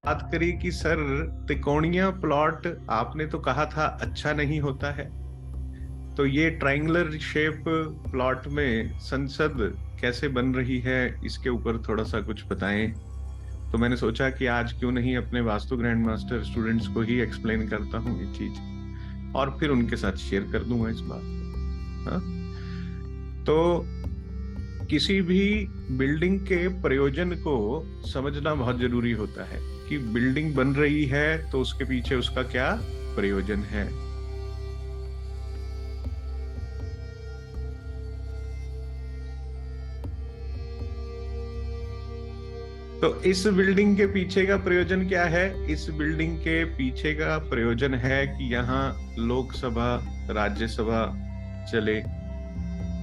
बात करी कि सर त्रिकोणीय प्लॉट आपने तो कहा था अच्छा नहीं होता है, तो ये ट्रायंगुलर शेप प्लॉट में संसद कैसे बन रही है, इसके ऊपर थोड़ा सा कुछ बताएं। तो मैंने सोचा कि आज क्यों नहीं अपने वास्तु ग्रैंड मास्टर स्टूडेंट्स को ही एक्सप्लेन करता हूँ ये चीज, और फिर उनके साथ शेयर कर दूंगा इस बात को। हाँ? तो किसी भी बिल्डिंग के प्रयोजन को समझना बहुत जरूरी होता है कि बिल्डिंग बन रही है तो उसके पीछे उसका क्या प्रयोजन है। तो इस बिल्डिंग के पीछे का प्रयोजन क्या है? इस बिल्डिंग के पीछे का प्रयोजन है कि यहाँ लोकसभा, राज्यसभा चले,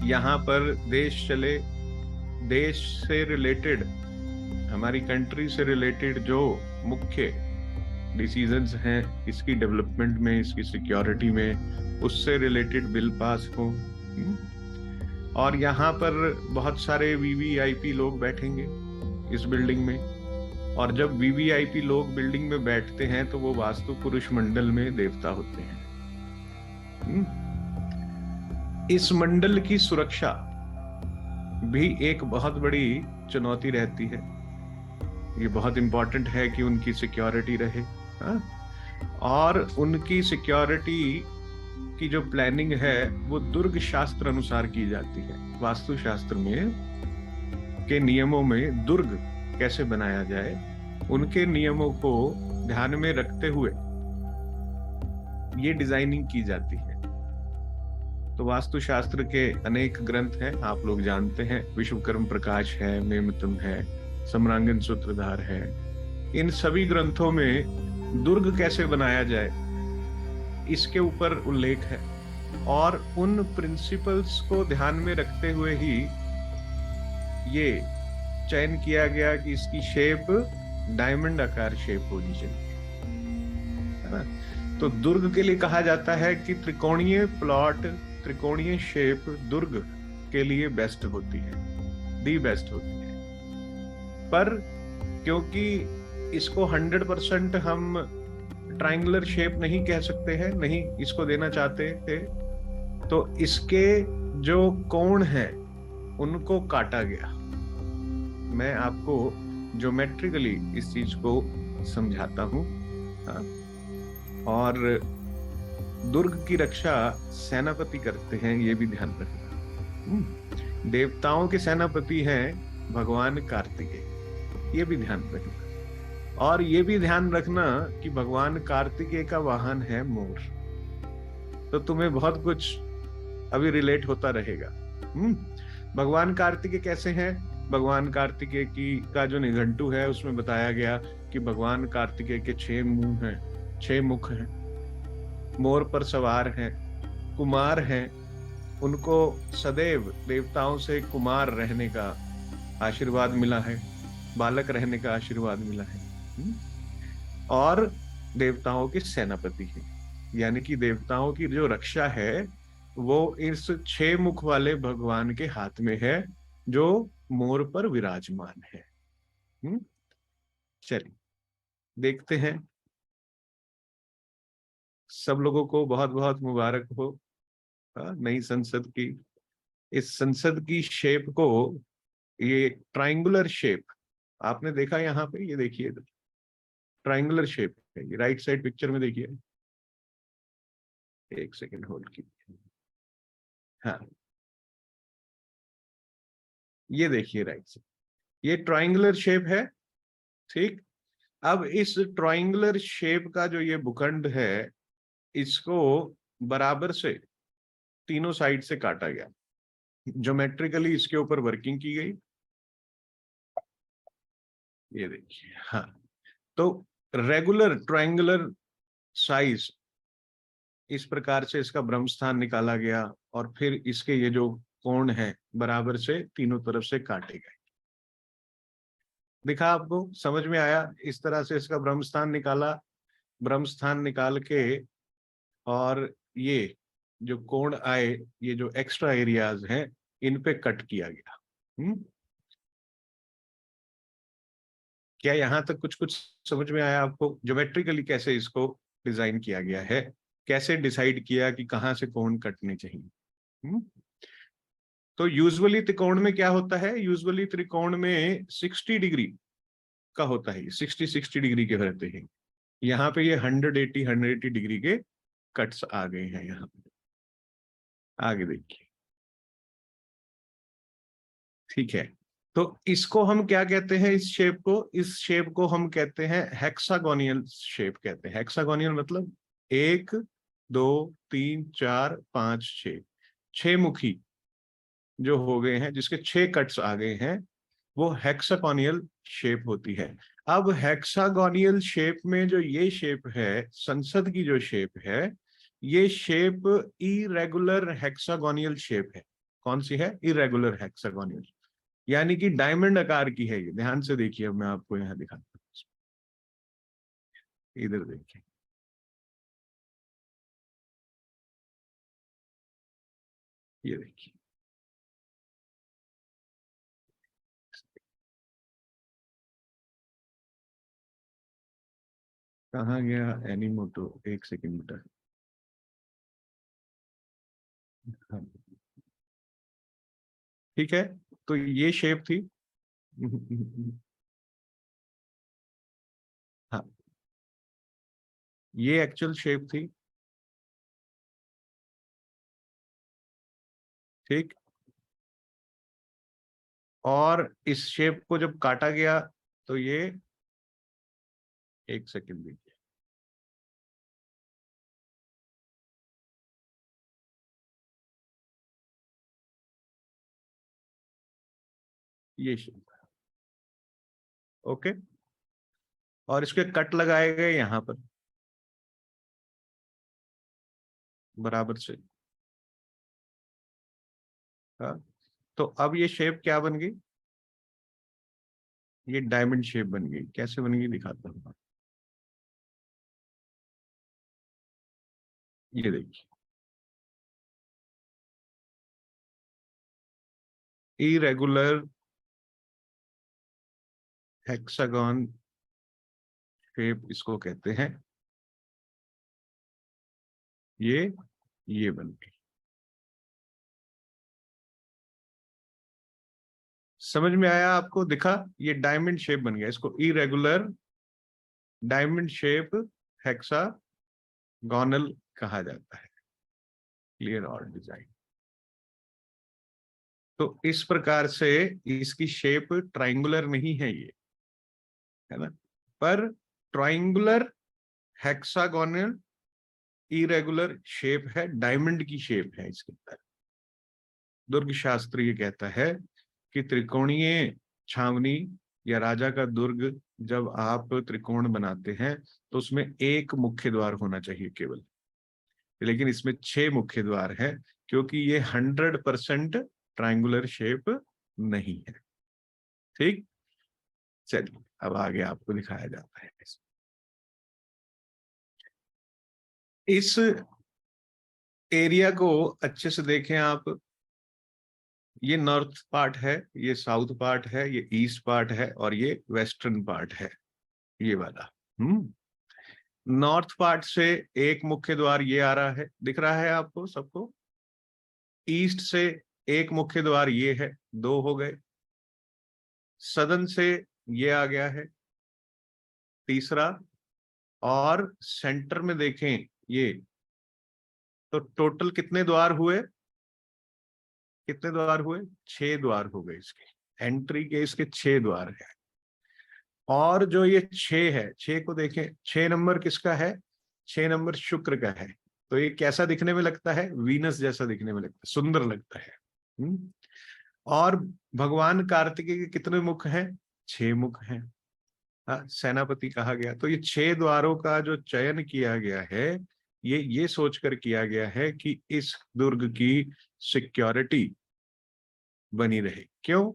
यहाँ पर देश चले, देश से रिलेटेड, हमारी कंट्री से रिलेटेड जो मुख्य डिसीजंस हैं इसकी डेवलपमेंट में, इसकी सिक्योरिटी में, उससे रिलेटेड बिल पास हो। और यहाँ पर बहुत सारे वीवीआईपी लोग बैठेंगे इस बिल्डिंग में, और जब वीवीआईपी लोग बिल्डिंग में बैठते हैं तो वो वास्तु पुरुष मंडल में देवता होते हैं। इस मंडल की सुरक्षा भी एक बहुत बड़ी चुनौती रहती है। ये बहुत इंपॉर्टेंट है कि उनकी सिक्योरिटी रहे। हाँ? और उनकी सिक्योरिटी की जो प्लानिंग है वो दुर्ग शास्त्र अनुसार की जाती है। वास्तु शास्त्र में के नियमों में दुर्ग कैसे बनाया जाए, उनके नियमों को ध्यान में रखते हुए ये डिजाइनिंग की जाती है। तो वास्तु शास्त्र के अनेक ग्रंथ हैं, आप लोग जानते हैं, विश्वकर्म प्रकाश है, मेमतम है, सम्रांगन सूत्रधार है। इन सभी ग्रंथों में दुर्ग कैसे बनाया जाए इसके ऊपर उल्लेख है, और उन प्रिंसिपल्स को ध्यान में रखते हुए ही ये चयन किया गया कि इसकी शेप डायमंड आकार शेप होनी चाहिए, है ना। तो दुर्ग के लिए कहा जाता है कि त्रिकोणीय प्लॉट, त्रिकोणीय शेप दुर्ग के लिए बेस्ट होती है, दी बेस्ट होती है। पर क्योंकि इसको 100% हम ट्रायंगुलर शेप नहीं कह सकते हैं, नहीं इसको देना चाहते थे, तो इसके जो कोण हैं उनको काटा गया। मैं आपको ज्योमेट्रिकली इस चीज को समझाता हूं। और दुर्ग की रक्षा सेनापति करते हैं, ये भी ध्यान रखना। देवताओं के सेनापति हैं भगवान कार्तिकेय, ये भी ध्यान रखना। और ये भी ध्यान रखना कि भगवान कार्तिकेय का वाहन है मोर। तो तुम्हें बहुत कुछ अभी रिलेट होता रहेगा। भगवान कार्तिकेय कैसे हैं? भगवान कार्तिकेय की का जो निघंटु है उसमें बताया गया कि भगवान कार्तिकेय के 6 मुंह हैं, 6 मुख हैं, मोर पर सवार हैं, कुमार हैं, उनको सदैव देवताओं से कुमार रहने का आशीर्वाद मिला है, बालक रहने का आशीर्वाद मिला है। और देवताओं के सेनापति हैं, यानी कि देवताओं की जो रक्षा है वो इस 6 मुख वाले भगवान के हाथ में है, जो मोर पर विराजमान है। चलिए देखते हैं। सब लोगों को बहुत बहुत मुबारक हो नई संसद की। इस संसद की शेप को, ये ट्रायंगुलर शेप आपने देखा यहाँ पे, ये देखिए ट्रायंगुलर शेप है, ये राइट साइड पिक्चर में देखिए। एक सेकेंड होल्ड कीजिए। हाँ, ये देखिए राइट साइड, ये ट्रायंगुलर शेप है। ठीक, अब इस ट्रायंगुलर शेप का जो ये भूखंड है, इसको बराबर से तीनों साइड से काटा गया, ज्योमेट्रिकली इसके ऊपर वर्किंग की गई। ये देखिए। हाँ, तो रेगुलर ट्रायंगुलर साइज इस प्रकार से इसका ब्रह्म स्थान निकाला गया, और फिर इसके ये जो कोण है बराबर से तीनों तरफ से काटे गए। दिखा आपको, समझ में आया? इस तरह से इसका ब्रह्म स्थान निकाला, ब्रह्म स्थान निकाल के, और ये जो कोण आए, ये जो एक्स्ट्रा एरियाज हैं, इन पे कट किया गया। क्या यहाँ तक कुछ कुछ समझ में आया आपको? ज्योमेट्रिकली कैसे इसको डिजाइन किया गया है, कैसे डिसाइड किया कि कहाँ से कोण कटने चाहिए। तो यूजुअली त्रिकोण में क्या होता है, यूजुअली त्रिकोण में 60 डिग्री का होता है, 60 डिग्री के रहते हैं। यहाँ पे ये 180 डिग्री के कट्स आ गए हैं यहाँ पे। आगे देखिए, ठीक है। तो इसको हम क्या कहते हैं, इस शेप को हम कहते हैं हेक्सागोनियल शेप कहते हैं। हेक्सागोनियल मतलब 1 2 3 4 5 6, 6 मुखी जो हो गए हैं, जिसके 6 कट्स आ गए हैं, वो हेक्सागोनियल शेप होती है। अब हेक्सागोनियल शेप में जो ये शेप है, संसद की जो शेप है, ये शेप इरेगुलर हेक्सागोनियल शेप है। कौन सी है? इरेगुलर हेक्सागोनियल, यानी कि डायमंड आकार की है ये। ध्यान से देखिए, अब मैं आपको यहाँ दिखाता हूँ, इधर देखिए, ये देखिए, कहाँ गया एनीमोटो, एक सेकंड बेटा। हाँ, ठीक है। तो ये शेप थी। हाँ, ये एक्चुअल शेप थी, ठीक। और इस शेप को जब काटा गया तो ये, एक सेकंड देखिए, ये शेप, ओके। और इसके कट लगाए गए यहाँ पर बराबर से। हाँ, तो अब ये शेप क्या बन गई? ये डायमंड शेप बन गई। कैसे बन गई दिखाता हूँ। ये देखिए, इरेगुलर हेक्सागन शेप इसको कहते हैं। ये बन गई। समझ में आया आपको? दिखा, ये डायमंड शेप बन गया। इसको इरेगुलर डायमंड शेप हेक्सागोनल कहा जाता है। क्लियर और डिजाइन। तो इस प्रकार से इसकी शेप ट्राइंगुलर नहीं है ये, है ना, पर ट्राइंगुलर हेक्सागोनल इरेगुलर शेप है, डायमंड की शेप है इसके अंदर। दुर्ग शास्त्र ये कहता है कि त्रिकोणीय छावनी या राजा का दुर्ग, जब आप त्रिकोण बनाते हैं तो उसमें एक मुख्य द्वार होना चाहिए केवल, लेकिन इसमें 6 मुख्य द्वार है, क्योंकि ये 100% ट्रायंगुलर शेप नहीं है। ठीक, चलिए अब आगे आपको दिखाया जाता है। इस एरिया को अच्छे से देखें आप। ये नॉर्थ पार्ट है, ये साउथ पार्ट है, ये ईस्ट पार्ट है, और ये वेस्टर्न पार्ट है, ये वाला। नॉर्थ पार्ट से एक मुख्य द्वार ये आ रहा है, दिख रहा है आपको सबको। ईस्ट से एक मुख्य द्वार ये है, 2 हो गए। सदर्न से ये आ गया है, तीसरा। और सेंटर में देखें ये, तो टोटल कितने द्वार हुए? कितने द्वार हुए? 6 द्वार हो गए इसके। एंट्री के इसके 6 द्वार है। और जो ये 6 है, 6 को देखें, 6 नंबर किसका है? 6 नंबर शुक्र का है। तो ये कैसा दिखने में लगता है? वीनस जैसा दिखने में लगता है, सुंदर लगता है। और भगवान कार्तिकेय के कितने मुख हैं? 6 मुख हैं। हाँ, सेनापति कहा गया। तो ये 6 द्वारों का जो चयन किया गया है, ये सोचकर किया गया है कि इस दुर्ग की सिक्योरिटी बनी रहे। क्यों?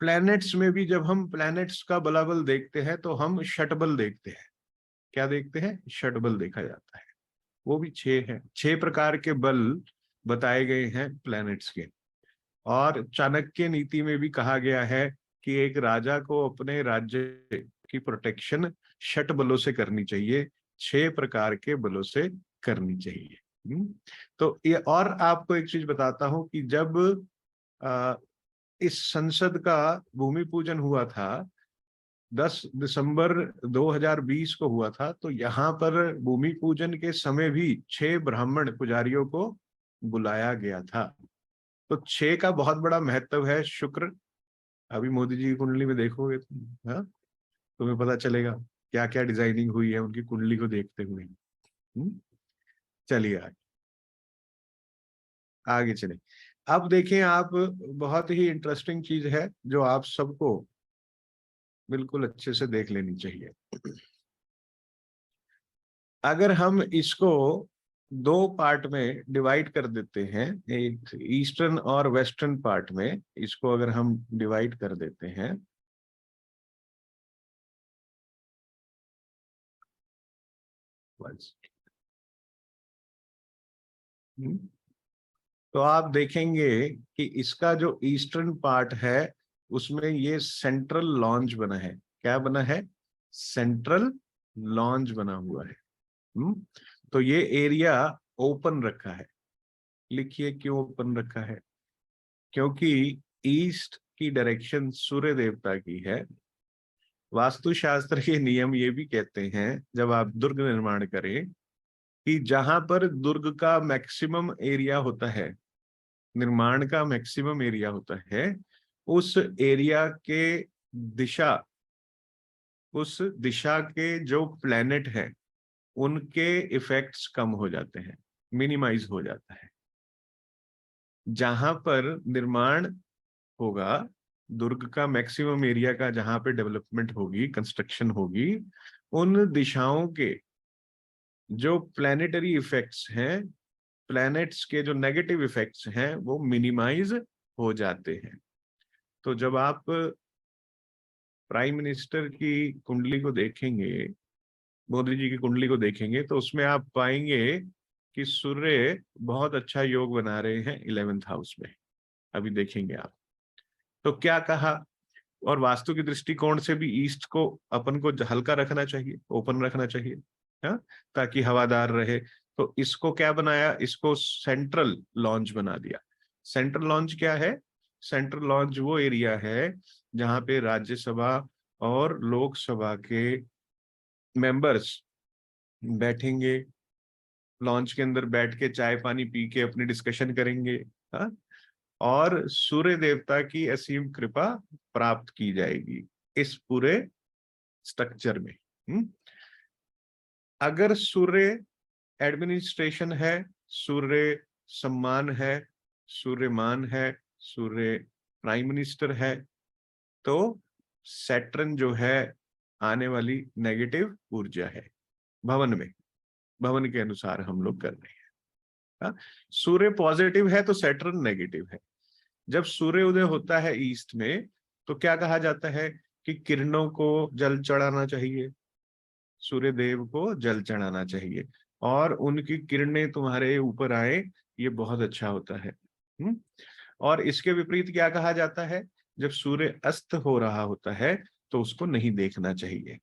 प्लैनेट्स में भी जब हम प्लैनेट्स का बलाबल देखते हैं तो हम षटबल देखते हैं। क्या देखते हैं? षटबल देखा जाता है। वो भी 6 है। 6 प्रकार के बल बताए गए हैं प्लैनेट्स के। और चाणक्य नीति में भी कहा गया है कि एक राजा को अपने राज्य की प्रोटेक्शन षट बलों से करनी चाहिए, 6 प्रकार के बलों से करनी चाहिए। तो ये, और आपको एक चीज बताता हूं कि जब इस संसद का भूमि पूजन हुआ था, 10 दिसंबर 2020 को हुआ था, तो यहाँ पर भूमि पूजन के समय भी 6 ब्राह्मण पुजारियों को बुलाया गया था। तो 6 का बहुत बड़ा महत्व है। शुक्र, अभी मोदी जी की कुंडली में देखोगे तुम, हाँ, तुम्हें पता चलेगा क्या क्या डिजाइनिंग हुई है उनकी कुंडली को देखते हुए। चलिए आगे आगे चले। अब देखें आप, बहुत ही इंटरेस्टिंग चीज है जो आप सबको बिल्कुल अच्छे से देख लेनी चाहिए। अगर हम इसको 2 पार्ट में डिवाइड कर देते हैं, एक ईस्टर्न और वेस्टर्न पार्ट में, इसको अगर हम डिवाइड कर देते हैं, तो आप देखेंगे कि इसका जो ईस्टर्न पार्ट है उसमें ये सेंट्रल लॉन्ज बना है। क्या बना है? सेंट्रल लॉन्ज बना हुआ है। तो ये एरिया ओपन रखा है। लिखिए क्यों ओपन रखा है? क्योंकि ईस्ट की डायरेक्शन सूर्य देवता की है। वास्तुशास्त्र के नियम ये भी कहते हैं, जब आप दुर्ग निर्माण करें, कि जहां पर दुर्ग का मैक्सिमम एरिया होता है, निर्माण का मैक्सिमम एरिया होता है, उस एरिया के दिशा, उस दिशा के जो प्लैनेट है उनके इफेक्ट्स कम हो जाते हैं, मिनिमाइज हो जाता है। जहां पर निर्माण होगा, दुर्ग का मैक्सिमम एरिया का जहां पे डेवलपमेंट होगी, कंस्ट्रक्शन होगी, उन दिशाओं के जो प्लैनेटरी इफेक्ट्स हैं, प्लैनेट्स के जो नेगेटिव इफेक्ट्स हैं, वो मिनिमाइज हो जाते हैं। तो जब आप प्राइम मिनिस्टर की कुंडली को देखेंगे, मोदी जी की कुंडली को देखेंगे, तो उसमें आप पाएंगे कि सूर्य बहुत अच्छा योग बना रहे हैं 11th हाउस में। अभी देखेंगे आप। तो क्या कहा? और वास्तु की दृष्टिकोण से भी ईस्ट को अपन को हल्का रखना चाहिए, ओपन रखना चाहिए, हाँ, ताकि हवादार रहे। तो इसको क्या बनाया? इसको सेंट्रल लॉन्ज बना दिया। सेंट्रल लॉन्ज क्या है? सेंट्रल लॉन्ज वो एरिया है जहां पे राज्यसभा और लोकसभा के मेंबर्स बैठेंगे, लॉन्च के अंदर बैठ के चाय पानी पी के अपनी डिस्कशन करेंगे, हाँ, और सूर्य देवता की असीम कृपा प्राप्त की जाएगी इस पूरे स्ट्रक्चर में। अगर सूर्य एडमिनिस्ट्रेशन है, सूर्य सम्मान है, सूर्य मान है, सूर्य प्राइम मिनिस्टर है, तो सैटर्न जो है आने वाली नेगेटिव ऊर्जा है भवन में। भवन के अनुसार हम लोग कर रहे हैं, हाँ? सूर्य पॉजिटिव है तो सैटर्न नेगेटिव है। जब सूर्य उदय होता है ईस्ट में, तो क्या कहा जाता है कि किरणों को जल चढ़ाना चाहिए, सूर्य देव को जल चढ़ाना चाहिए, और उनकी किरणें तुम्हारे ऊपर आए, ये बहुत अच्छा होता है। और इसके विपरीत क्या कहा जाता है? जब सूर्य अस्त हो रहा होता है तो उसको नहीं देखना चाहिए।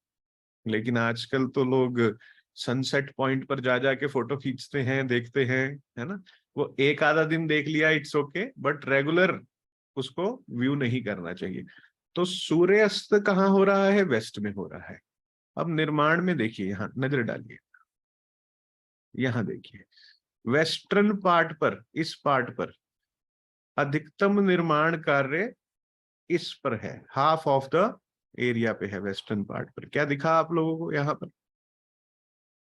लेकिन आजकल तो लोग सनसेट पॉइंट पर जा जाके फोटो खींचते हैं, देखते हैं, है ना? वो एक आधा दिन देख लिया, इट्स ओके, बट रेगुलर उसको व्यू नहीं करना चाहिए। तो सूर्यास्त कहाँ हो रहा है? वेस्ट में हो रहा है। अब निर्माण में देखिए, यहाँ नजर डालिए, यहाँ देखिए, वेस्टर्न पार्ट पर, इस पार्ट पर अधिकतम निर्माण कार्य इस पर है, हाफ ऑफ द एरिया पे है वेस्टर्न पार्ट पर। क्या दिखा आप लोगों को? यहाँ पर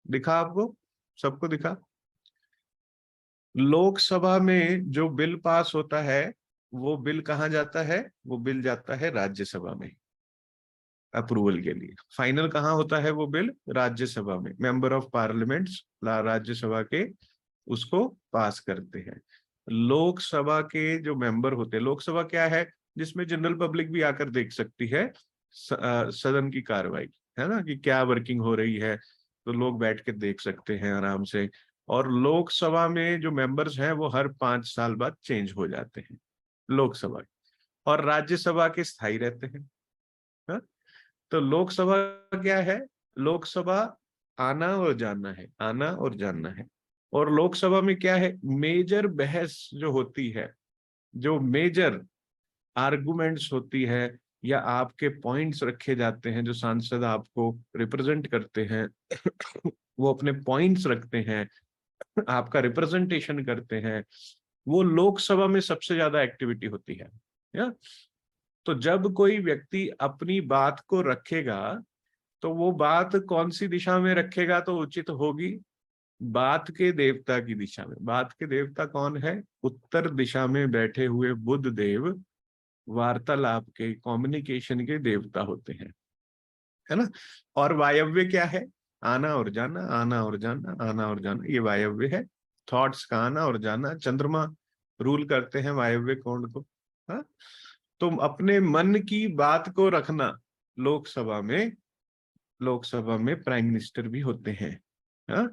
दिखा आपको? सबको दिखा? लोकसभा में जो बिल पास होता है, वो बिल कहाँ जाता है? वो बिल जाता है राज्यसभा में अप्रूवल के लिए। फाइनल कहाँ होता है वो बिल? राज्यसभा में। मेंबर ऑफ पार्लियामेंट्स राज्यसभा के उसको पास करते हैं। लोकसभा के जो मेंबर होते हैं, लोकसभा क्या है? जिसमें जनरल पब्लिक भी आकर देख सकती है सदन की कार्रवाई, है ना, कि क्या वर्किंग हो रही है, तो लोग बैठ के देख सकते हैं आराम से। और लोकसभा में जो मेंबर्स हैं वो हर 5 साल बाद चेंज हो जाते हैं लोकसभा। और राज्यसभा के स्थायी रहते हैं। हाँ? तो लोकसभा क्या है? लोकसभा आना और जाना है, आना और जाना है। और लोकसभा में क्या है? मेजर बहस जो होती है, जो मेजर आर्गुमेंट्स होती है, या आपके पॉइंट्स रखे जाते हैं, जो सांसद आपको रिप्रेजेंट करते हैं वो अपने पॉइंट्स रखते हैं, आपका रिप्रेजेंटेशन करते हैं, वो लोकसभा में सबसे ज्यादा एक्टिविटी होती है। या तो जब कोई व्यक्ति अपनी बात को रखेगा, तो वो बात कौन सी दिशा में रखेगा तो उचित होगी? बात के देवता की दिशा में। बात के देवता कौन है? उत्तर दिशा में बैठे हुए बुध देव वार्तालाप के, कम्युनिकेशन के देवता होते हैं, है ना। और वायव्य क्या है? आना और जाना, आना और जाना, आना और जाना, ये वायव्य है। थॉट्स का आना और जाना, चंद्रमा रूल करते हैं वायव्य कोण को। हाँ, तुम अपने मन की बात को रखना। लोकसभा में, लोकसभा में प्राइम मिनिस्टर भी होते हैं। हाँ,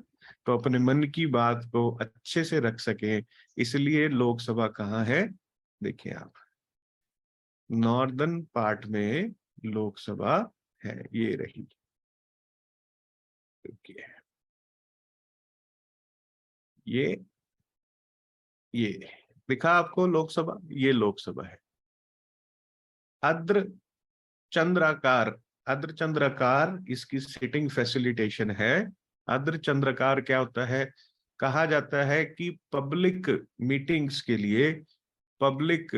तो अपने मन की बात को अच्छे से रख सके, इसलिए लोकसभा कहाँ है? देखिए आप, नॉर्दर्न पार्ट में लोकसभा है, ये रही। Okay. ये ये दिखा आपको लोकसभा? ये लोकसभा है। अर्ध चंद्राकार, अर्ध चंद्राकार इसकी सीटिंग फैसिलिटेशन है। अर्ध चंद्राकार क्या होता है? कहा जाता है कि पब्लिक मीटिंग्स के लिए, पब्लिक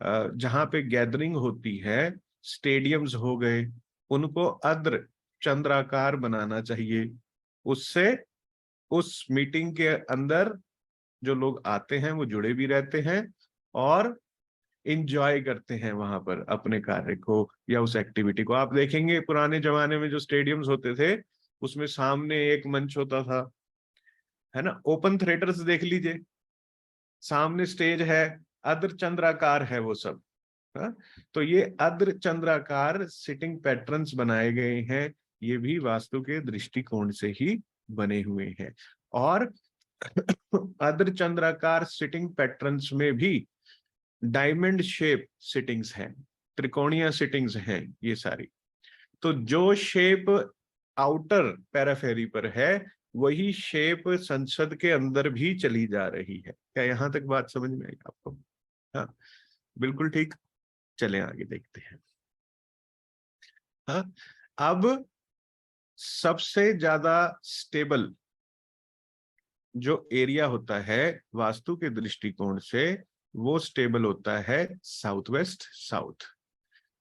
जहां पे गैदरिंग होती है, स्टेडियम्स हो गए, उनको अर्ध चंद्राकार बनाना चाहिए। उससे उस मीटिंग के अंदर जो लोग आते हैं वो जुड़े भी रहते हैं और इंजॉय करते हैं वहां पर अपने कार्य को या उस एक्टिविटी को। आप देखेंगे पुराने जमाने में जो स्टेडियम्स होते थे, उसमें सामने एक मंच होता था, है ना। ओपन थिएटर्स देख लीजिए, सामने स्टेज है, अर्धचंद्राकार है वो सब। हाँ? तो ये अर्धचंद्राकार सिटिंग पैटर्न्स बनाए गए हैं, ये भी वास्तु के दृष्टिकोण से ही बने हुए हैं। और अर्धचंद्राकार सिटिंग पैटर्न्स में भी डायमंड शेप सिटिंग्स हैं, त्रिकोणीय सिटिंग्स हैं ये सारी। तो जो शेप आउटर पैराफेरी पर है, वही शेप संसद के अंदर भी चली जा रही है। क्या यहां तक बात समझ में आई आपको? हाँ, बिल्कुल ठीक। चलें आगे देखते हैं। हाँ, अब सबसे ज्यादा स्टेबल जो एरिया होता है वास्तु के दृष्टिकोण से, वो स्टेबल होता है साउथ वेस्ट साउथ।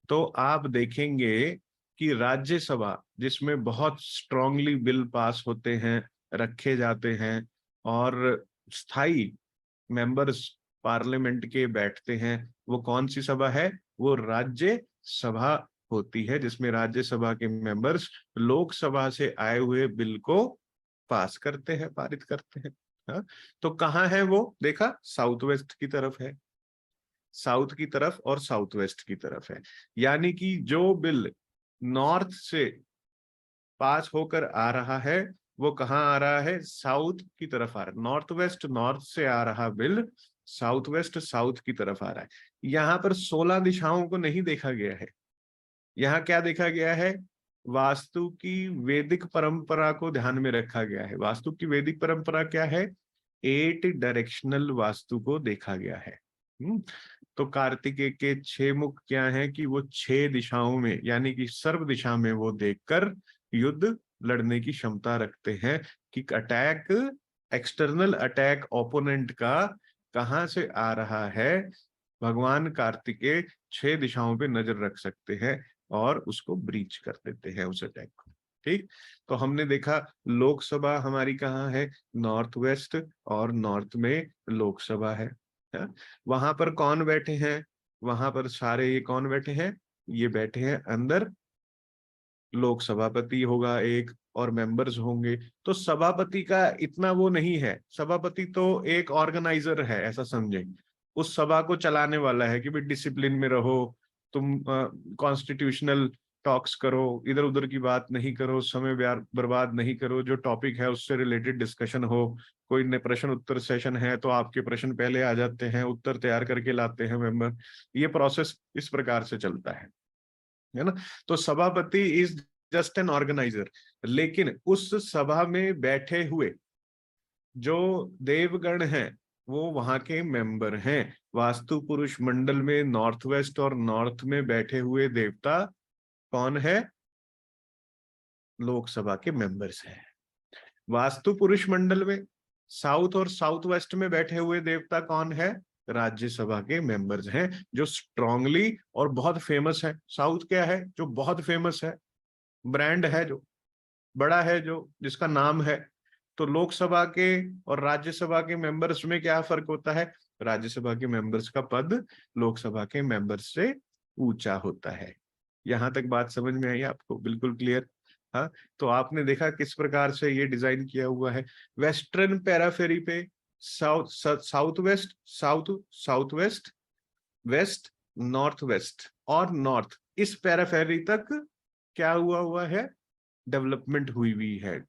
तो आप देखेंगे कि राज्यसभा, जिसमें बहुत स्ट्रांगली बिल पास होते हैं, रखे जाते हैं, और स्थायी मेंबर्स पार्लियामेंट के बैठते हैं, वो कौन सी सभा है? वो राज्य सभा होती है, जिसमें राज्यसभा के मेंबर्स लोकसभा से आए हुए बिल को पास करते हैं, पारित करते हैं। हाँ? तो कहाँ है वो? देखा, साउथ वेस्ट की तरफ है, साउथ की तरफ और साउथ वेस्ट की तरफ है। यानी कि जो बिल नॉर्थ से पास होकर आ रहा है, वो कहाँ आ रहा है? साउथ की तरफ आ रहा है। नॉर्थ वेस्ट, नॉर्थ से आ रहा बिल साउथ वेस्ट साउथ की तरफ आ रहा है। यहाँ पर 16 दिशाओं को नहीं देखा गया है। यहाँ क्या देखा गया है? वास्तु की वैदिक परंपरा को ध्यान में रखा गया है। वास्तु की वैदिक परंपरा क्या है? 8 डायरेक्शनल वास्तु को देखा गया है। तो कार्तिकेय के 6 मुख क्या है कि वो 6 दिशाओं में, यानी कि सर्व दिशा में वो देखकर युद्ध लड़ने की क्षमता रखते हैं कि अटैक, एक्सटर्नल अटैक ओपोनेंट का कहां से आ रहा है। भगवान कार्तिकेय 6 दिशाओं पे नजर रख सकते हैं और उसको ब्रीच कर देते हैं, उस अटैक को। ठीक, तो हमने देखा लोकसभा हमारी कहाँ है? नॉर्थ वेस्ट, और नॉर्थ में लोकसभा है। वहां पर कौन बैठे हैं? वहां पर सारे ये कौन बैठे हैं? ये बैठे हैं अंदर, लोक सभापति होगा एक, और मेंबर्स होंगे। तो सभापति का इतना वो नहीं है, सभापति तो एक ऑर्गेनाइजर है, ऐसा समझे। उस सभा को चलाने वाला है कि भाई डिसिप्लिन में रहो, तुम कॉन्स्टिट्यूशनल टॉक्स करो, इधर उधर की बात नहीं करो, समय बर्बाद नहीं करो, जो टॉपिक है उससे रिलेटेड डिस्कशन हो। कोई ने प्रश्न उत्तर सेशन है तो आपके प्रश्न पहले आ जाते हैं, उत्तर तैयार करके लाते हैं मेंबर। ये प्रोसेस इस प्रकार से चलता है ना। तो सभापति इज जस्ट एन ऑर्गेनाइजर, लेकिन उस सभा में बैठे हुए जो देवगण हैं वो वहां के मेंबर हैं। वास्तु पुरुष मंडल में नॉर्थ वेस्ट और नॉर्थ में बैठे हुए देवता कौन है? लोकसभा के मेंबर्स हैं। वास्तु पुरुष मंडल में साउथ और साउथ वेस्ट में बैठे हुए देवता कौन है? राज्यसभा के मेंबर्स हैं, जो स्ट्रांगली और बहुत फेमस है। साउथ क्या है? जो बहुत फेमस है, ब्रांड है, जो बड़ा है, जो जिसका नाम है। तो लोकसभा के और राज्यसभा के मेंबर्स में क्या फर्क होता है? राज्यसभा के मेंबर्स का पद लोकसभा के मेंबर्स से ऊंचा होता है। यहां तक बात समझ में आई आपको? बिल्कुल क्लियर। हाँ, तो आपने देखा किस प्रकार से ये डिजाइन किया हुआ है। वेस्टर्न पैराफेरी पे south south west, south south west, west north west और नॉर्थ, इस पैराफेरी तक क्या हुआ है? डेवलपमेंट हुई है।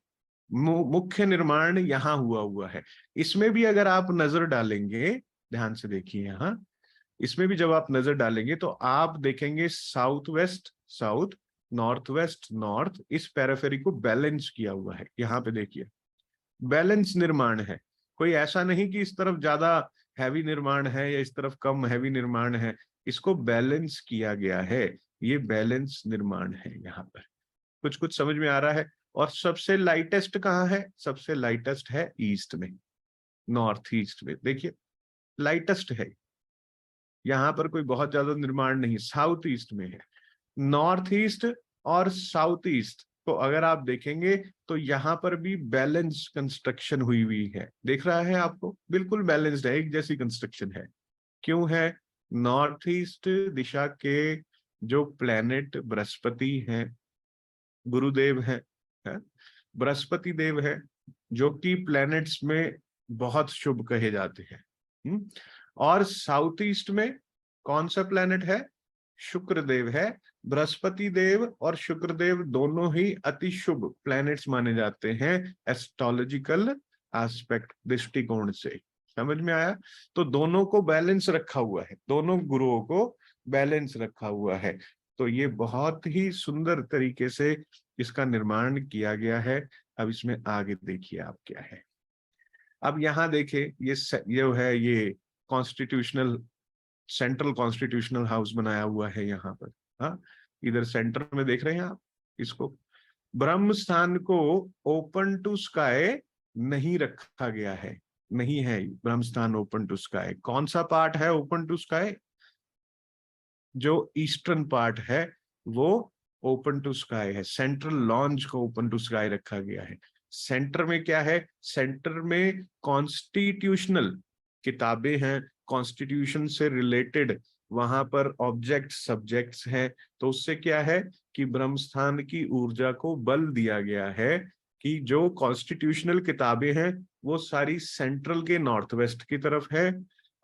मुख्य निर्माण यहाँ हुआ है। इसमें भी अगर आप नजर डालेंगे, ध्यान से देखिए यहाँ, इसमें भी जब आप नजर डालेंगे तो आप देखेंगे south west south, north west north, इस पैराफेरी को बैलेंस किया हुआ है। यहाँ पे देखिए बैलेंस निर्माण है। कोई ऐसा नहीं कि इस तरफ ज्यादा हैवी निर्माण है या इस तरफ कम हैवी निर्माण है, इसको बैलेंस किया गया है। ये बैलेंस निर्माण है यहाँ पर। कुछ कुछ समझ में आ रहा है? और सबसे लाइटेस्ट कहाँ है? सबसे लाइटेस्ट है ईस्ट में, नॉर्थ ईस्ट में। देखिए लाइटेस्ट है, यहाँ पर कोई बहुत ज्यादा निर्माण नहीं, साउथ ईस्ट में है। नॉर्थ ईस्ट और साउथ ईस्ट को अगर आप देखेंगे तो यहाँ पर भी बैलेंस कंस्ट्रक्शन हुई है। देख रहा है आपको? बिल्कुल बैलेंस्ड है, एक जैसी कंस्ट्रक्शन है। क्यों है? नॉर्थ ईस्ट दिशा के जो प्लैनेट बृहस्पति हैं, गुरुदेव है, बृहस्पति देव है, जो कि प्लैनेट्स में बहुत शुभ कहे जाते हैं। और साउथ ईस्ट में कौन सा प्लैनेट है? शुक्र देव है। बृहस्पति देव और शुक्र देव दोनों ही अति शुभ प्लैनेट्स माने जाते हैं एस्ट्रोलॉजिकल एस्पेक्ट दृष्टिकोण से। समझ में आया? तो दोनों को बैलेंस रखा हुआ है, दोनों गुरुओं को बैलेंस रखा हुआ है। तो ये बहुत ही सुंदर तरीके से इसका निर्माण किया गया है। अब इसमें आगे देखिए आप क्या है। अब यहाँ देखिए ये है, ये कॉन्स्टिट्यूशनल, सेंट्रल कॉन्स्टिट्यूशनल हाउस बनाया हुआ है यहाँ पर। हाँ, इधर सेंटर में देख रहे हैं आप इसको। ब्रह्म स्थान को ओपन टू स्काई नहीं रखा गया है, नहीं है ब्रह्म स्थान ओपन टू स्काई। कौन सा पार्ट है ओपन टू स्काई? जो ईस्टर्न पार्ट है वो ओपन टू स्काई है। सेंट्रल लॉन्ज को ओपन टू स्काई रखा गया है। सेंटर में क्या है? सेंटर में कॉन्स्टिट्यूशनल किताबें हैं, कॉन्स्टिट्यूशन से रिलेटेड वहां पर ऑब्जेक्ट सब्जेक्ट्स हैं। तो उससे क्या है कि ब्रह्मस्थान की ऊर्जा को बल दिया गया है कि जो कॉन्स्टिट्यूशनल किताबें हैं वो सारी सेंट्रल के नॉर्थ वेस्ट की तरफ है,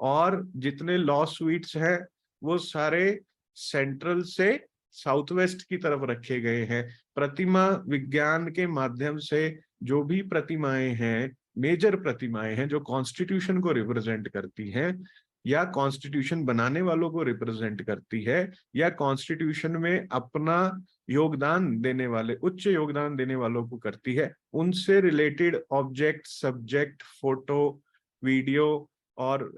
और जितने लॉ स्वीट्स हैं वो सारे सेंट्रल से साउथ वेस्ट की तरफ रखे गए हैं। प्रतिमा विज्ञान के माध्यम से जो भी प्रतिमाएं हैं, मेजर प्रतिमाएं हैं जो कॉन्स्टिट्यूशन को रिप्रेजेंट करती हैं, या कॉन्स्टिट्यूशन बनाने वालों को रिप्रेजेंट करती है, या कॉन्स्टिट्यूशन में अपना योगदान देने वाले, उच्च योगदान देने वालों को करती है, उनसे related object subject photo video और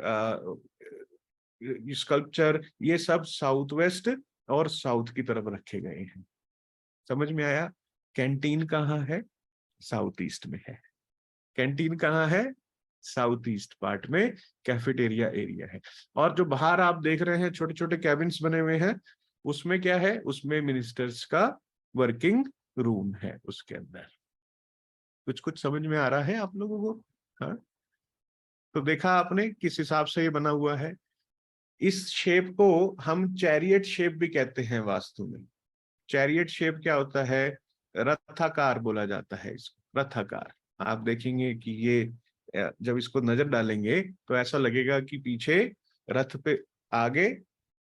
स्कल्पचर, ये सब साउथ वेस्ट और साउथ की तरफ रखे गए हैं। समझ में आया? कैंटीन कहाँ है? साउथ ईस्ट में है। कैंटीन कहाँ है? साउथ ईस्ट पार्ट में कैफेटेरिया एरिया है। और जो बाहर आप देख रहे हैं छोटे छोटे कैबिन्स बने हुए हैं, उसमें क्या है? उसमें मिनिस्टर्स का वर्किंग रूम है उसके अंदर। कुछ कुछ समझ में आ रहा है आप लोगों को? हाँ, तो देखा आपने किस हिसाब से ये बना हुआ है। इस शेप को हम चैरियट शेप भी कहते हैं वास्तु में। चैरियट शेप क्या होता है? रथाकार बोला जाता है इसको, रथाकार। आप देखेंगे कि ये जब इसको नजर डालेंगे तो ऐसा लगेगा कि पीछे रथ पे आगे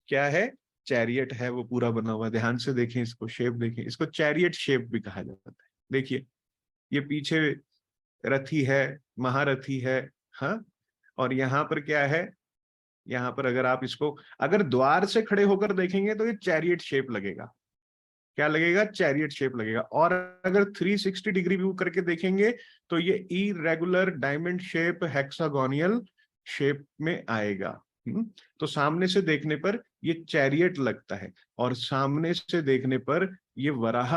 क्या है? चैरियट है वो पूरा बना हुआ। ध्यान से देखें, इसको शेप देखें, इसको चैरियट शेप भी कहा जाता है। देखिए ये पीछे रथी है, महारथी है, हाँ। और यहाँ पर क्या है, यहाँ पर अगर आप इसको अगर द्वार से खड़े होकर देखेंगे तो ये चैरियट शेप लगेगा। क्या लगेगा? चैरियट शेप लगेगा। और अगर 360 डिग्री व्यू करके देखेंगे तो ये इरेगुलर डायमंड शेप हेक्सागोनियल शेप में आएगा। तो सामने से देखने पर ये चैरियट लगता है, और सामने से देखने पर ये वराह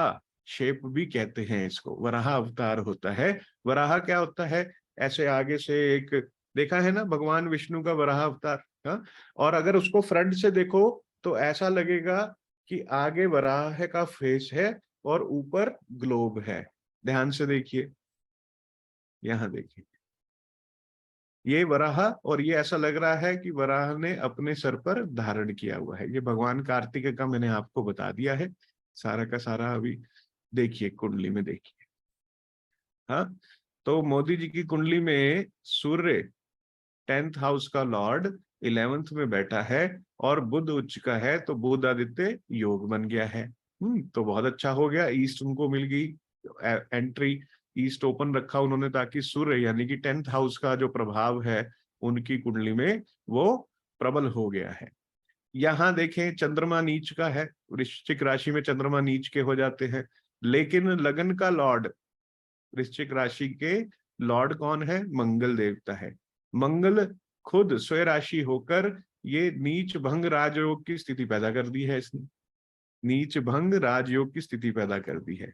शेप भी कहते हैं इसको, वराह अवतार होता है। वराह क्या होता है? ऐसे आगे से एक देखा है ना भगवान विष्णु का वराह अवतार, हाँ। और अगर उसको फ्रंट से देखो तो ऐसा लगेगा कि आगे वराह का फेस है और ऊपर ग्लोब है। ध्यान से देखिए, यहां देखिए, ये वराह, और ये ऐसा लग रहा है कि वराह ने अपने सर पर धारण किया हुआ है। ये भगवान कार्तिक का मैंने आपको बता दिया है सारा का सारा। अभी देखिए कुंडली में देखिए, हाँ। तो मोदी जी की कुंडली में सूर्य 10th हाउस का लॉर्ड 11th में बैठा है, और बुध उच्च का है, तो बुध आदित्य योग बन गया है। तो बहुत अच्छा हो गया। ईस्ट उनको मिल गई एंट्री, ईस्ट ओपन रखा उन्होंने, ताकि सूर्य यानी कि 10th हाउस का जो प्रभाव है उनकी कुंडली में वो प्रबल हो गया है। यहाँ देखें चंद्रमा नीच का है, वृश्चिक राशि में चंद्रमा नीच के हो जाते हैं, लेकिन लगन का लॉर्ड वृश्चिक राशि के लॉर्ड कौन है? मंगल देवता है। मंगल खुद स्वयं राशि होकर ये नीच भंग राजयोग की स्थिति पैदा कर दी है इसने, नीच भंग राजयोग की स्थिति पैदा कर दी है,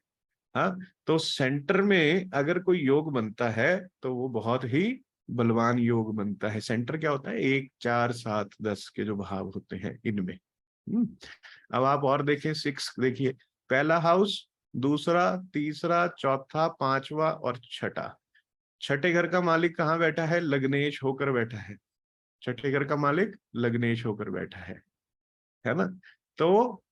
हाँ। तो सेंटर में अगर कोई योग बनता है तो वो बहुत ही बलवान योग बनता है। सेंटर क्या होता है? 1 4 7 10 के जो भाव होते हैं इनमें। अब आप और देखें, 6 देखिए, पहला हाउस, दूसरा, तीसरा, चौथा, पांचवा और छठा। छठे घर का मालिक कहाँ बैठा है? लग्नेश होकर बैठा है। छठे घर का मालिक लग्नेश होकर बैठा है ना। तो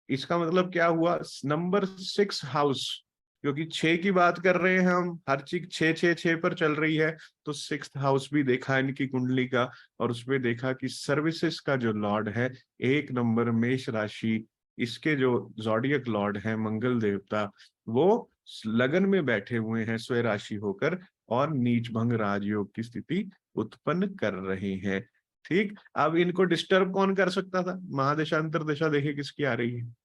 इसका मतलब क्या हुआ? नंबर 6 हाउस, क्योंकि 6 की बात कर रहे हैं हम, हर चीज 6 6 6 पर चल रही है, तो 6th हाउस भी देखा इनकी कुंडली का, और उसमें देखा कि सर्विसेज का जो लॉर्ड है 1 नंबर मेष राशि, इसके जो जॉडियक लॉर्ड है मंगल देवता, वो लगन में बैठे हुए हैं स्वयं राशि होकर, और नीच भंग राजयोग की स्थिति उत्पन्न कर रहे हैं। ठीक, अब इनको डिस्टर्ब कौन कर सकता था? महादशा अंतरदशा देखिए किसकी आ रही है।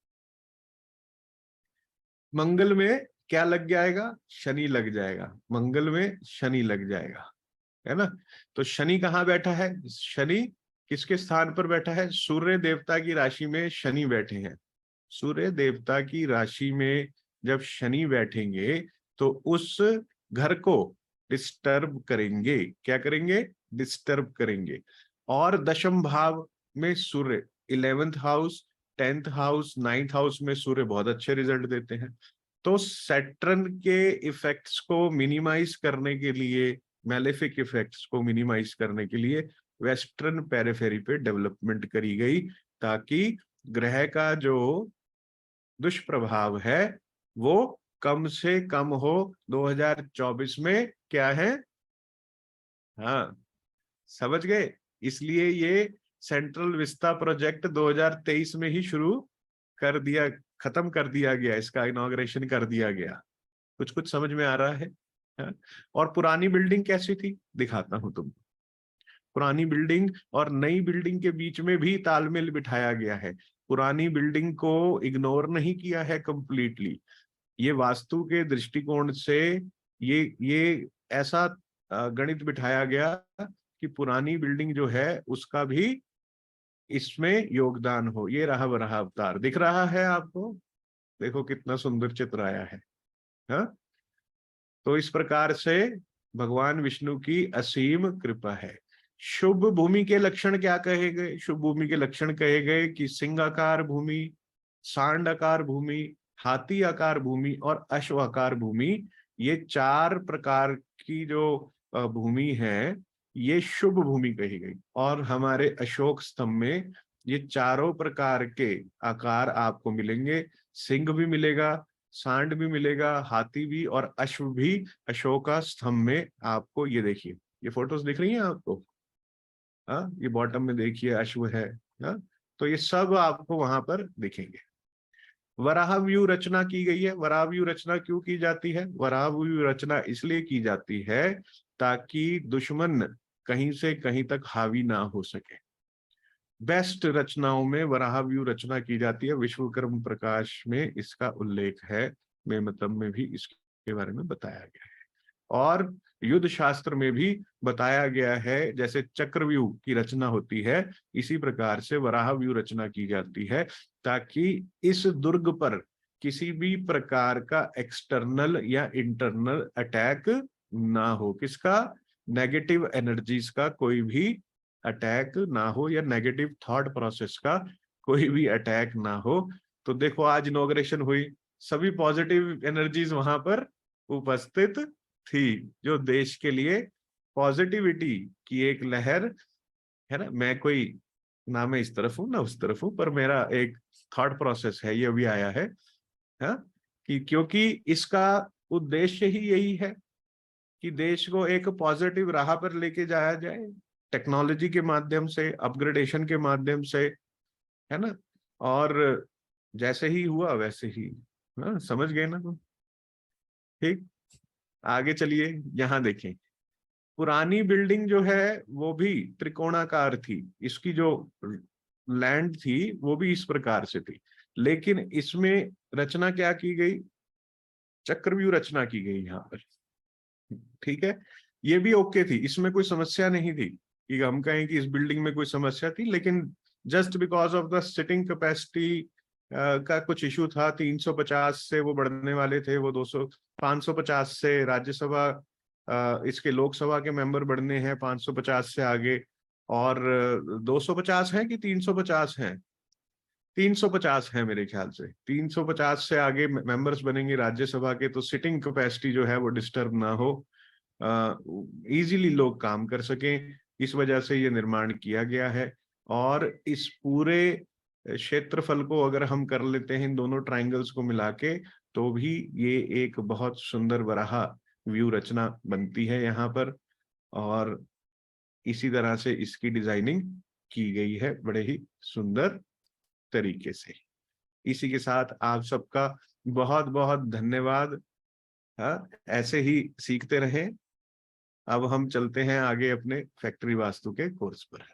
मंगल में क्या लग जाएगा? शनि लग जाएगा। मंगल में शनि लग जाएगा, है ना। तो शनि कहाँ बैठा है? शनि किसके स्थान पर बैठा है? सूर्य देवता की राशि में शनि बैठे हैं। सूर्य देवता की राशि में जब शनि बैठेंगे तो उस घर को डिस्टर्ब करेंगे। क्या करेंगे? डिस्टर्ब करेंगे। और दशम भाव में सूर्य, 11th house, 10th house, 9th house में सूर्य बहुत अच्छे रिजल्ट देते हैं। तो सैटर्न के इफेक्ट्स को मिनिमाइज करने के लिए, मैलेफिक इफेक्ट्स को मिनिमाइज करने के लिए वेस्टर्न पेरिफेरी पे डेवलपमेंट करी गई, ताकि ग्रह का जो दुष्प्रभाव है वो कम से कम हो। 2024 में क्या है, हाँ, समझ गए। इसलिए ये सेंट्रल विस्ता प्रोजेक्ट 2023 में ही शुरू कर दिया, खत्म कर दिया गया, इसका इनॉग्रेशन कर दिया गया। कुछ कुछ समझ में आ रहा है, हाँ? और पुरानी बिल्डिंग कैसी थी दिखाता हूं तुमको। पुरानी बिल्डिंग और नई बिल्डिंग के बीच में भी तालमेल बिठाया गया है। पुरानी बिल्डिंग को इग्नोर नहीं किया है कंप्लीटली। ये वास्तु के दृष्टिकोण से ये ऐसा गणित बिठाया गया कि पुरानी बिल्डिंग जो है उसका भी इसमें योगदान हो। ये रहा वराह अवतार, दिख रहा है आपको? देखो कितना सुंदर चित्र आया है, हाँ? तो इस प्रकार से भगवान विष्णु की असीम कृपा है। शुभ भूमि के लक्षण क्या कहे गए? शुभ भूमि के लक्षण कहे गए कि सिंह आकार भूमि, सांड आकार भूमि, हाथी आकार भूमि और अश्व आकार भूमि, ये 4 प्रकार की जो भूमि है ये शुभ भूमि कही गई। और हमारे अशोक स्तंभ में ये चारों प्रकार के आकार आपको मिलेंगे। सिंह भी मिलेगा, सांड भी मिलेगा, हाथी भी और अश्व भी अशोका स्तंभ में आपको। ये देखिए, ये फोटोज दिख रही हैं आपको, हाँ? ये बॉटम में देखिए अश्व है, हाँ? तो ये सब आपको वहां पर दिखेंगे। वराह व्यू रचना की गई है। वराह व्यू रचना क्यों की जाती है? वराह व्यू रचना इसलिए की जाती है ताकि दुश्मन कहीं से कहीं तक हावी ना हो सके। बेस्ट रचनाओं में वराह व्यू रचना की जाती है। विश्वकर्म प्रकाश में इसका उल्लेख है, में मतलब में भी इसके बारे में बताया गया है। और युद्ध शास्त्र में भी बताया गया है, जैसे चक्रव्यूह की रचना होती है इसी प्रकार से वराह व्यू रचना की जाती है, ताकि इस दुर्ग पर किसी भी प्रकार का एक्सटर्नल या इंटरनल अटैक ना हो। किसका? नेगेटिव एनर्जीज का कोई भी अटैक ना हो, या नेगेटिव थॉट प्रोसेस का कोई भी अटैक ना हो। तो देखो आज इनॉग्रेशन हुई, सभी पॉजिटिव एनर्जीज वहां पर उपस्थित थी, जो देश के लिए पॉजिटिविटी की एक लहर है ना। मैं कोई, ना मैं इस तरफ हूं ना उस तरफ हूं, पर मेरा एक थॉट प्रोसेस है, ये अभी आया है, हाँ? कि क्योंकि इसका उद्देश्य ही यही है कि देश को एक पॉजिटिव राह पर लेके जाया जाए, टेक्नोलॉजी के माध्यम से, अपग्रेडेशन के माध्यम से, है ना। और जैसे ही हुआ वैसे ही, हाँ, समझ गए ना तुम? ठीक, आगे चलिए। यहाँ देखें, पुरानी बिल्डिंग जो है वो भी त्रिकोणाकार थी, इसकी जो लैंड थी वो भी इस प्रकार से थी, लेकिन इसमें रचना क्या की गई? चक्रव्यूह रचना की गई यहाँ पर। ठीक है, ये भी ओके थी, इसमें कोई समस्या नहीं थी कि हम कहें कि इस बिल्डिंग में कोई समस्या थी, लेकिन just because of the sitting capacity का कुछ इशू था। 350 से वो बढ़ने वाले थे, वो 200 550 से राज्यसभा, इसके लोकसभा के मेंबर बढ़ने हैं 550 से आगे, और 250 है कि 350 है? 350 है मेरे ख्याल से। 350 से आगे मेंबर्स बनेंगे राज्यसभा के, तो सिटिंग कैपेसिटी जो है वो डिस्टर्ब ना हो, इजीली लोग काम कर सकें, इस वजह से ये निर्माण किया गया है। और इस पूरे क्षेत्रफल को अगर हम कर लेते हैं इन दोनों ट्रायंगल्स को मिला के, तो भी ये एक बहुत सुंदर वराह व्यू रचना बनती है यहाँ पर। और इसी तरह से इसकी डिजाइनिंग की गई है बड़े ही सुंदर तरीके से। इसी के साथ आप सबका बहुत बहुत धन्यवाद। हाँ, ऐसे ही सीखते रहें। अब हम चलते हैं आगे अपने फैक्ट्री वास्तु के कोर्स पर।